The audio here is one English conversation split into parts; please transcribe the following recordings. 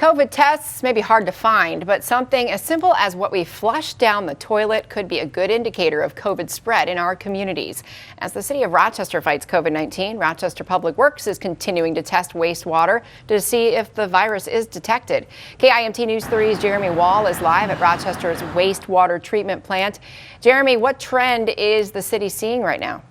COVID tests may be hard to find, but something as simple as what we flush down the toilet could be a good indicator of COVID spread in our communities. As the city of Rochester fights COVID-19, Rochester Public Works is continuing to test wastewater to see if the virus is detected. KIMT News 3's Jeremy Wall is live at Rochester's wastewater treatment plant. Jeremy, what trend is the city seeing right now?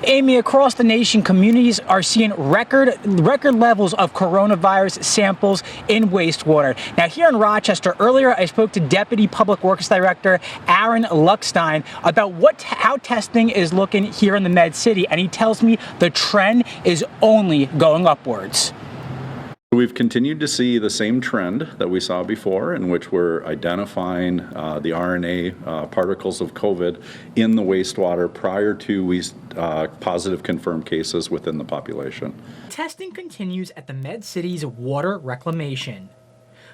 Amy, across the nation, communities are seeing record levels of coronavirus samples in wastewater. Now, here in Rochester, earlier I spoke to Deputy Public Works Director Aaron Luckstein about how testing is looking here in the Med City, and he tells me the trend is only going upwards. We've continued to see the same trend that we saw before, in which we're identifying the RNA particles of COVID in the wastewater prior to positive confirmed cases within the population. Testing continues at the Med City's water reclamation.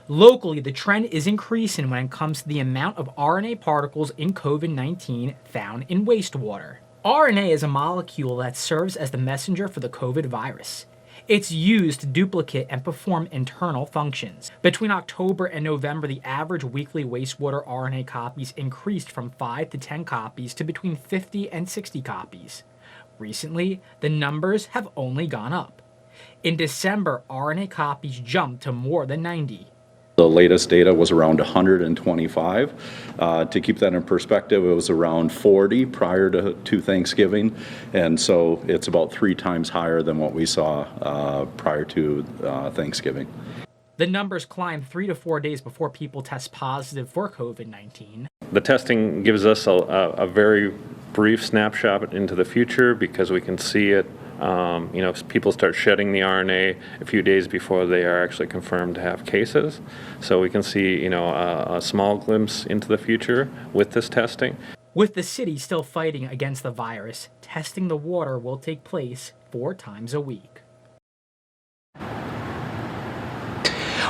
Locally, the trend is increasing when it comes to the amount of RNA particles in COVID-19 found in wastewater. RNA is a molecule that serves as the messenger for the COVID virus. It's used to duplicate and perform internal functions. Between October and November, the average weekly wastewater RNA copies increased from 5 to 10 copies to between 50 and 60 copies. Recently, the numbers have only gone up. In December, RNA copies jumped to more than 90. The latest data was around 125. To keep that in perspective, it was around 40 prior to Thanksgiving, and so it's about 3 times higher than what we saw prior to Thanksgiving. The numbers climb 3 to 4 days before people test positive for COVID-19. The testing gives us a very brief snapshot into the future because we can see it. People start shedding the RNA a few days before they are actually confirmed to have cases. So we can see, a small glimpse into the future with this testing. With the city still fighting against the virus, testing the water will take place 4 times a week.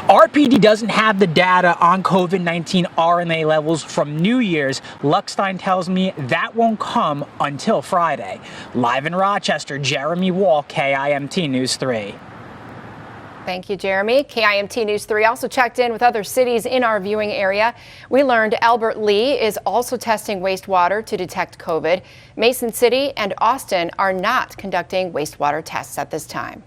RPD doesn't have the data on COVID-19 RNA levels from New Year's. Luckstein tells me that won't come until Friday. Live in Rochester, Jeremy Wall, KIMT News 3. Thank you, Jeremy. KIMT News 3 also checked in with other cities in our viewing area. We learned Albert Lee is also testing wastewater to detect COVID. Mason City and Austin are not conducting wastewater tests at this time.